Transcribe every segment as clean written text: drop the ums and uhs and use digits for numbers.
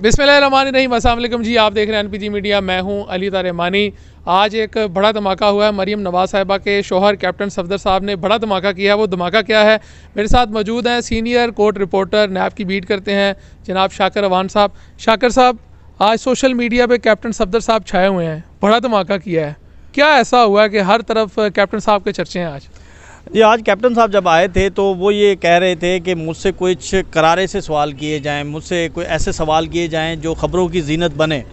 बिस्मिल्लाहिर्रहमानिर्रहीम, अस्सलाम वालेकुम जी। आप देख रहे हैं एनपीजी मीडिया। मैं हूं अली तारेमानी। आज एक बड़ा धमाका हुआ है। मरीम नवाज साहिबा के शोहर कैप्टन सफदर साहब ने बड़ा धमाका किया। वो धमाका क्या है? मेरे साथ मौजूद हैं सीनियर कोर्ट रिपोर्टर, नैब की बीट करते हैं जनाब शाकर अवान साहब। शाकर साहब, आज सोशल मीडिया पर कैप्टन सफदर साहब छाए हुए हैं, बड़ा धमाका किया है। क्या ऐसा हुआ कि हर तरफ कैप्टन साहब के चर्चे हैं आज? जी, आज कैप्टन साहब जब आए थे तो वो ये कह रहे थे कि मुझसे कुछ करारे से सवाल किए जाएं, मुझसे कोई ऐसे सवाल किए जाएं जो ख़बरों की जीनत बने।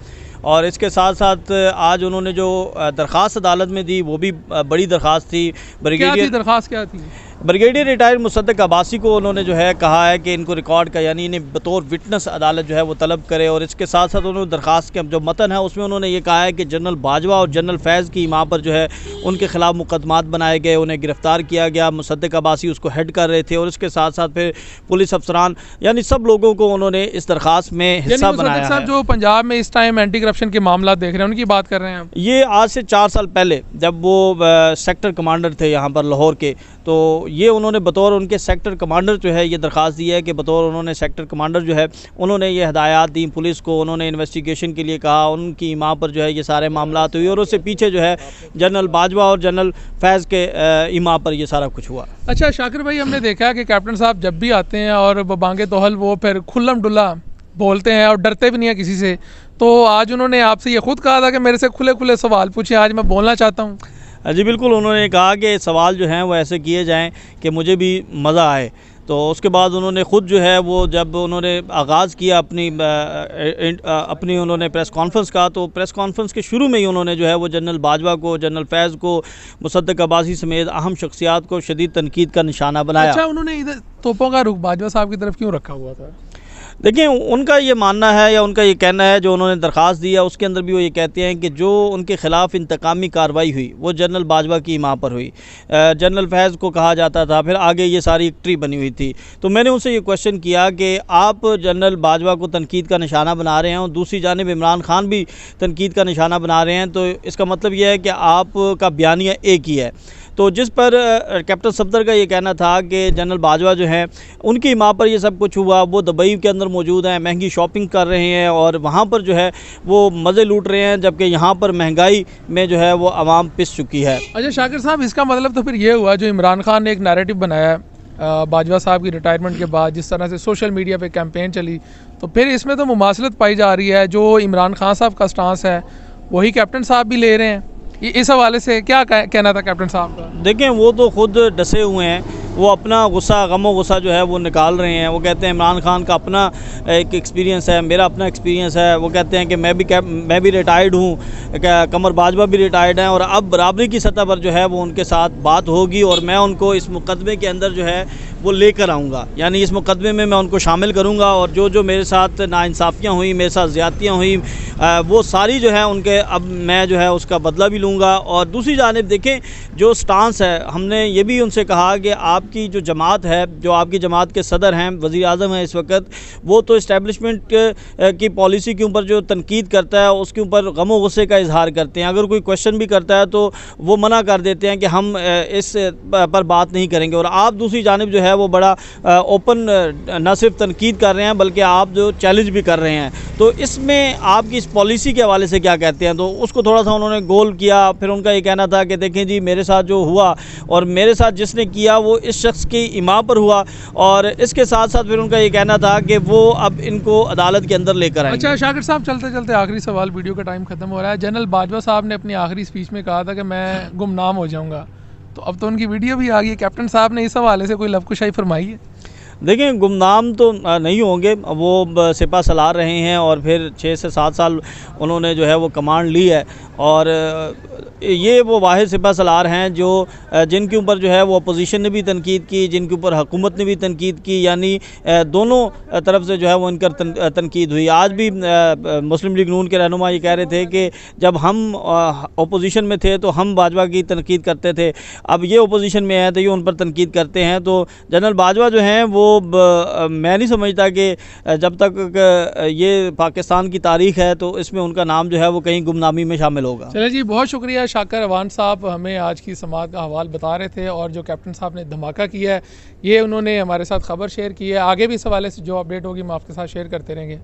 और इसके साथ साथ आज उन्होंने जो दरख्वास्त अदालत में दी वो भी बड़ी दरख्वास्त थी। दरख्वास्त क्या थी? ब्रिगेडियर रिटायर्ड मुसद्दक अब्बासी को उन्होंने जो है कहा है कि इनको रिकॉर्ड का यानी इन्हें बतौर विटनेस अदालत जो है वो तलब करे। और इसके साथ साथ उन्होंने दरख्वास्त के जो मतन है उसमें उन्होंने ये कहा है कि जनरल बाजवा और जनरल फैज़ की माँ पर जो है उनके ख़िलाफ़ मुकदमात बनाए गए, उन्हें गिरफ़्तार किया गया। मुसद्दक अब्बासी उसको हेड कर रहे थे और इसके साथ साथ फिर पुलिस अफसरान यानी सब लोगों को उन्होंने इस दरख्वास्त में हिस्सा बनाया है। जो पंजाब में इस टाइम एंटी करप्शन के मामला देख रहे हैं उनकी बात कर रहे हैं। ये आज से 4 साल पहले जब वो सेक्टर कमांडर थे यहाँ पर लाहौर के, तो ये उन्होंने बतौर उनके सेक्टर कमांडर जो है ये दरख्वास्त दी है कि बतौर उन्होंने सेक्टर कमांडर जो है उन्होंने ये हिदायत दी पुलिस को, उन्होंने इन्वेस्टिगेशन के लिए कहा। उनकी माँ पर जो है ये सारे मामलात हुए और उससे पीछे जो है जनरल बाजवा और जनरल फैज़ के इमाम पर ये सारा कुछ हुआ। अच्छा शाकिर भाई, हमने देखा है कि कैप्टन साहब जब भी आते हैं और बांगे तोहल वो फिर खुल्लम डुल्ला बोलते हैं और डरते भी नहीं है किसी से। तो आज उन्होंने आपसे ये खुद कहा था कि मेरे से खुले खुले सवाल पूछे, आज मैं बोलना चाहता हूँ। जी बिल्कुल, उन्होंने कहा कि सवाल जो हैं वो ऐसे किए जाएं कि मुझे भी मज़ा आए। तो उसके बाद उन्होंने ख़ुद जो है वो जब उन्होंने आगाज़ किया अपनी उन्होंने प्रेस कॉन्फ्रेंस का, तो प्रेस कॉन्फ्रेंस के शुरू में ही उन्होंने जो है वो जनरल बाजवा को, जनरल फैज़ को, मुसद्दक अब्बासी समेत अहम शख्सियात को शदीद तनकीद का निशाना बनाया। अच्छा, उन्होंने इधर तोपों का रुख बाजवा साहब की तरफ क्यों रखा हुआ था? देखिए, उनका ये मानना है या उनका ये कहना है, जो उन्होंने दरख्वास्त दी है उसके अंदर भी वो ये कहते हैं कि जो उनके ख़िलाफ़ इंतकामी कार्रवाई हुई वो जनरल बाजवा की माँ पर हुई। जनरल फैज़ को कहा जाता था, फिर आगे ये सारी एक ट्री बनी हुई थी। तो मैंने उनसे ये क्वेश्चन किया कि आप जनरल बाजवा को तनकीद का निशाना बना रहे हैं और दूसरी जानिब इमरान खान भी तनकीद का निशाना बना रहे हैं, तो इसका मतलब यह है कि आपका बयानिया एक ही है। तो जिस पर कैप्टन सफदर का ये कहना था कि जनरल बाजवा जो हैं उनकी माँ पर ये सब कुछ हुआ, वो दुबई के अंदर मौजूद हैं, महंगी शॉपिंग कर रहे हैं और वहाँ पर जो है वो मज़े लूट रहे हैं, जबकि यहाँ पर महंगाई में जो है वो आवाम पिस चुकी है। अच्छा शाकिर साहब, इसका मतलब तो फिर ये हुआ जो इमरान खान ने एक नैरेटिव बनाया बाजवा साहब की रिटायरमेंट के बाद, जिस तरह से सोशल मीडिया पे कैंपेन चली, तो फिर इसमें तो मुमासलत पाई जा रही है। जो इमरान खान साहब का स्टांस है वही कैप्टन साहब भी ले रहे हैं। इस हवाले से क्या कहना था कैप्टन साहब का? देखें, वो तो खुद डसे हुए हैं, वो अपना गुस्सा, गमो गुस्सा जो है वो निकाल रहे हैं। वो कहते हैं इमरान खान का अपना एक एक्सपीरियंस है, मेरा अपना एक्सपीरियंस है। वो कहते हैं कि मैं भी रिटायर्ड हूँ, कमर बाजवा भी रिटायर्ड हैं और अब बराबरी की सतह पर जो है वो उनके साथ बात होगी और मैं उनको इस मुकदमे के अंदर जो है वो लेकर आऊँगा, यानी इस मुकदमे में मैं उनको शामिल करूँगा और जो मेरे साथ नाइंसाफ़ियाँ हुई, मेरे साथ ज़्यादतियाँ हुई, वो सारी जो है उनके अब मैं जो है उसका बदला भी लूँगा। और दूसरी जानिब देखें, जो स्टांस है, हमने ये भी उनसे कहा कि आपकी जो जमात है, जो आपकी जमात के सदर हैं, वज़ीर आज़म हैं इस वक्त, वो तो इस्टेब्लिशमेंट की पॉलिसी के ऊपर जो तनकीद करता है उसके ऊपर गमो गुस्से का इजहार करते हैं। अगर कोई क्वेश्चन भी करता है तो वो मना कर देते हैं कि हम इस पर बात नहीं करेंगे। और आप दूसरी जानिब जो है वो बड़ा ओपन न सिर्फ तनकीद कर रहे हैं बल्कि आप जो चैलेंज भी कर रहे हैं। तो इसमें आपकी इस पॉलिसी के हवाले से क्या कहते हैं? तो उसको थोड़ा सा उन्होंने गोल किया। फिर उनका ये कहना था कि देखें जी, मेरे साथ जो हुआ और मेरे साथ जिसने किया वो इस शख्स की इमाम पर हुआ। और इसके साथ साथ फिर उनका ये कहना था कि वो अब इनको अदालत के अंदर लेकर आए। अच्छा शाकिर साहब, चलते चलते आखिरी सवाल, वीडियो का टाइम ख़त्म हो रहा है। जनरल बाजवा साहब ने अपनी आखिरी स्पीच में कहा था कि मैं गुमनाम हो जाऊँगा, तो अब तो उनकी वीडियो भी आ गई। कैप्टन साहब ने इस हवाले से कोई लबकुशाई फरमाई है? देखें, गुमनाम तो नहीं होंगे, वो सिपा सलार रहे हैं और फिर 6 से 7 साल उन्होंने जो है वो कमांड ली है। और ये वो वाहिद सिपा सलार हैं जो जिनके ऊपर जो है वो अपोजिशन ने भी तनकीद की, जिनके ऊपर हुकूमत ने भी तनकीद की, यानी दोनों तरफ से जो है वो इनकर तनकीद हुई। आज भी मुस्लिम लीग नून के रहनुमा ये कह रहे थे कि जब हम अपोजिशन में थे तो हम बाजवा की तनकीद करते थे, अब ये अपोजिशन में हैं तो ये उन पर तनकीद करते हैं। तो जनरल बाजवा जो हैं वो मैं नहीं समझता कि जब तक ये पाकिस्तान की तारीख़ है तो इसमें उनका नाम जो है वो कहीं गुमनामी में शामिल होगा। चलिए जी, बहुत शुक्रिया शाकर अवान साहब, हमें आज की समात का हवाल बता रहे थे और जो कैप्टन साहब ने धमाका किया है ये उन्होंने हमारे साथ खबर शेयर की है। आगे भी इस हवाले से जो अपडेट होगी हम आपके साथ शेयर करते रहेंगे।